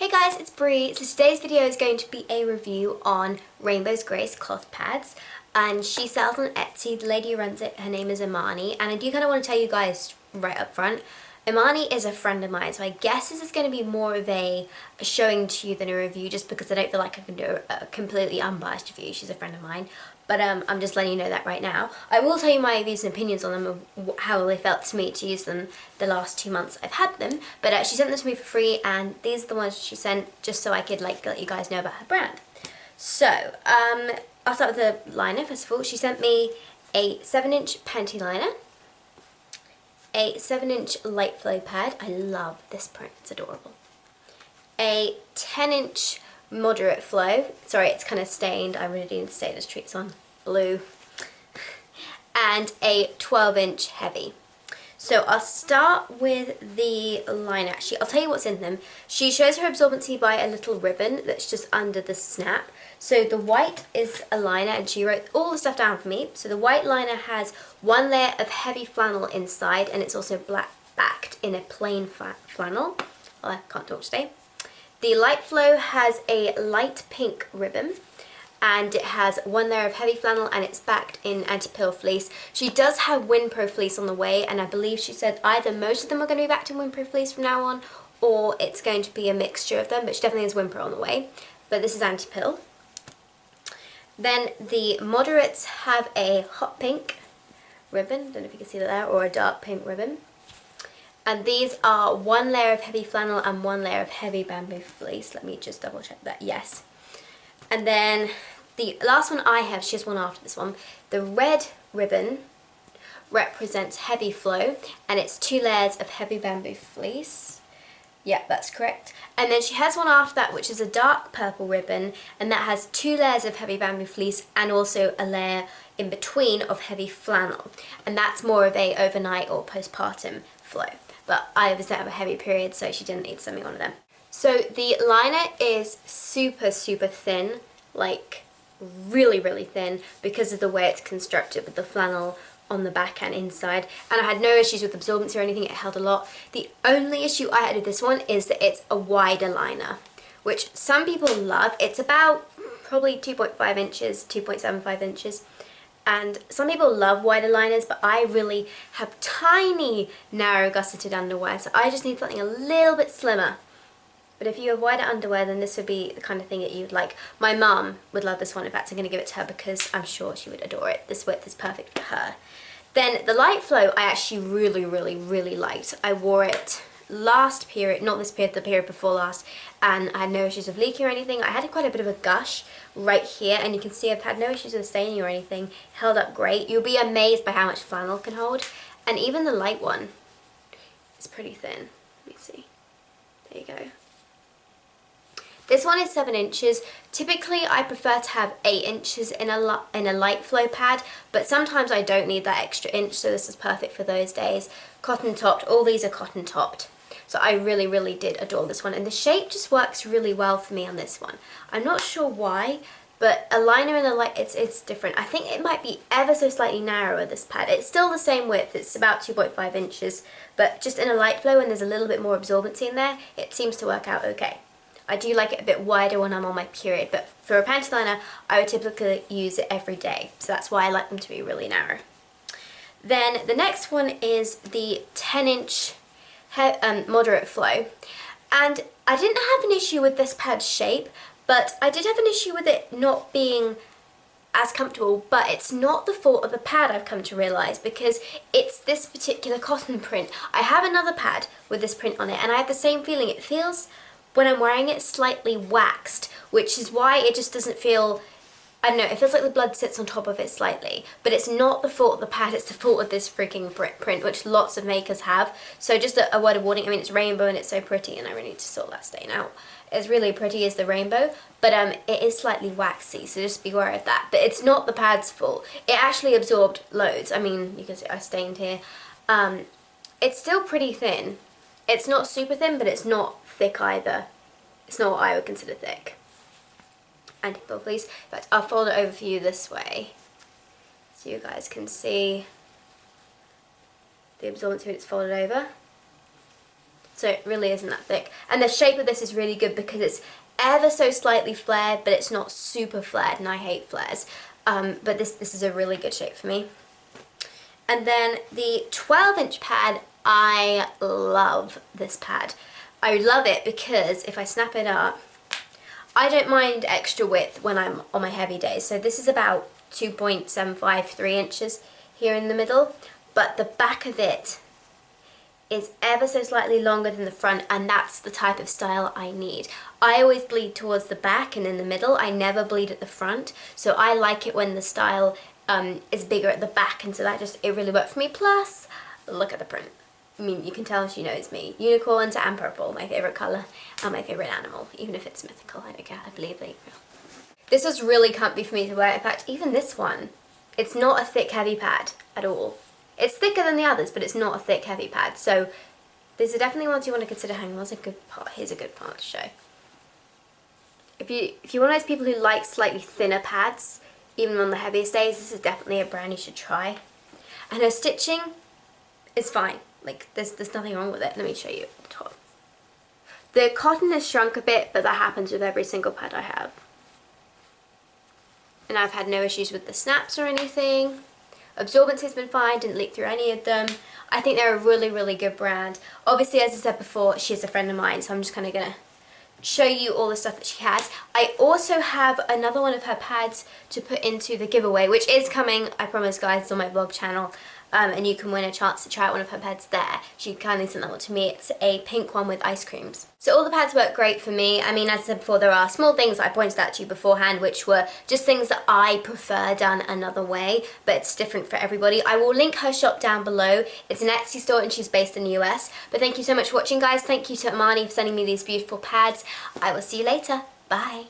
Hey guys, it's Bree. So today's video is going to be a review on RainbowsGrace cloth pads, and she sells on Etsy. The lady who runs it, her name is Imani, and I do kind of want to tell you guys right up front, Imani is a friend of mine, so I guess this is going to be more of a showing to you than a review, just because I don't feel like I can do a completely unbiased review. She's a friend of mine. But I'm just letting you know that right now. I will tell you my views and opinions on them, of how they felt to me to use them the last 2 months I've had them. But she sent them to me for free, and these are the ones she sent just so I could let you guys know about her brand. So, I'll start with the liner first of all. She sent me a 7-inch panty liner, a 7-inch light flow pad. I love this print, it's adorable. A 10-inch moderate flow. Sorry, it's kind of stained. I really need to stay this treats on blue. And a 12-inch heavy. So I'll start with the liner. Actually, I'll tell you what's in them. She shows her absorbency by a little ribbon that's just under the snap. So the white is a liner, and she wrote all the stuff down for me. So the white liner has one layer of heavy flannel inside, and it's also black backed in a plain flannel. Oh, I can't talk today. The light flow has a light pink ribbon, and it has one layer of heavy flannel, and it's backed in anti-pill fleece. She does have Windpro fleece on the way, and I believe she said either most of them are going to be backed in Windpro fleece from now on, or it's going to be a mixture of them, but she definitely has Windpro on the way. But this is anti-pill. Then the moderates have a hot pink ribbon, don't know if you can see that there, or a dark pink ribbon. And these are one layer of heavy flannel and one layer of heavy bamboo fleece. Let me just double check that, yes. And then the last one I have, she has one after this one. The red ribbon represents heavy flow, and it's 2 layers of heavy bamboo fleece. Yeah, that's correct. And then she has one after that, which is a dark purple ribbon, and that has 2 layers of heavy bamboo fleece and also a layer in between of heavy flannel. And that's more of a overnight or postpartum flow. But I obviously have a heavy period, so she didn't need something one of them. So the liner is super, super thin, like really, really thin, because of the way it's constructed with the flannel on the back and inside. And I had no issues with absorbency or anything, it held a lot. The only issue I had with this one is that it's a wider liner, which some people love. It's about probably 2.5 inches, 2.75 inches. And some people love wider liners, but I really have tiny, narrow gusseted underwear, so I just need something a little bit slimmer. But if you have wider underwear, then this would be the kind of thing that you'd like. My mum would love this one. In fact, I'm going to give it to her because I'm sure she would adore it. This width is perfect for her. Then the light flow I actually really, really, really liked. I wore it last period, not this period, the period before last, and I had no issues with leaking or anything. I had quite a bit of a gush right here, and you can see I've had no issues with staining or anything. Held up great. You'll be amazed by how much flannel can hold, and even the light one is pretty thin. Let me see. There you go. This one is 7 inches. Typically I prefer to have 8 inches in a light flow pad, but sometimes I don't need that extra inch, so this is perfect for those days. Cotton topped, all these are cotton topped. So I really, really did adore this one, and the shape just works really well for me on this one. I'm not sure why, but a liner in a light, it's different. I think it might be ever so slightly narrower, this pad. It's still the same width, it's about 2.5 inches, but just in a light flow and there's a little bit more absorbency in there, it seems to work out okay. I do like it a bit wider when I'm on my period, but for a panty liner, I would typically use it every day, so that's why I like them to be really narrow. Then the next one is the 10-inch moderate flow, and I didn't have an issue with this pad's shape, but I did have an issue with it not being as comfortable, but it's not the fault of the pad, I've come to realise, because it's this particular cotton print. I have another pad with this print on it, and I have the same feeling. It feels, when I'm wearing it, slightly waxed, which is why it just doesn't feel, I don't know, it feels like the blood sits on top of it slightly, but it's not the fault of the pad, it's the fault of this freaking print, which lots of makers have. So just a word of warning, I mean, it's rainbow and it's so pretty, and I really need to sort that stain out. It's really pretty as the rainbow, but it is slightly waxy, so just be aware of that. But it's not the pad's fault. It actually absorbed loads. I mean, you can see I stained here. It's still pretty thin. It's not super thin, but it's not thick either. It's not what I would consider thick. Anti-pill fleece. In fact, I'll fold it over for you this way, so you guys can see the absorbency when it's folded over. so it really isn't that thick. And the shape of this is really good because it's ever so slightly flared, but it's not super flared, and I hate flares. But this is a really good shape for me. And then the 12-inch pad, I love this pad. I love it because if I snap it up, I don't mind extra width when I'm on my heavy days. So this is about 2.753 inches here in the middle, but the back of it is ever so slightly longer than the front, and that's the type of style I need. I always bleed towards the back and in the middle. I never bleed at the front, so I like it when the style is bigger at the back, and so it really worked for me. Plus, look at the print. I mean, you can tell she knows me. Unicorns and purple, my favourite colour, and my favourite animal, even if it's mythical, I don't care, I believe they're real. This was really comfy for me to wear. In fact, even this one, it's not a thick, heavy pad at all. It's thicker than the others, but it's not a thick, heavy pad. So these are definitely ones you want to consider hanging. Here's a good part to show. If you're one of those people who like slightly thinner pads, even on the heaviest days, this is definitely a brand you should try. And her stitching is fine. Like, there's nothing wrong with it. Let me show you at the top. The cotton has shrunk a bit, but that happens with every single pad I have. And I've had no issues with the snaps or anything. Absorbency has been fine, didn't leak through any of them. I think they're a really, really good brand. Obviously, as I said before, she's a friend of mine, so I'm just kind of going to show you all the stuff that she has. I also have another one of her pads to put into the giveaway, which is coming, I promise guys, it's on my vlog channel. And you can win a chance to try out one of her pads there. She kindly sent that one to me. It's a pink one with ice creams. So all the pads work great for me. I mean, as I said before, there are small things I pointed out to you beforehand, which were just things that I prefer done another way, but it's different for everybody. I will link her shop down below. It's an Etsy store and she's based in the US. But thank you so much for watching, guys. Thank you to Amani for sending me these beautiful pads. I will see you later. Bye.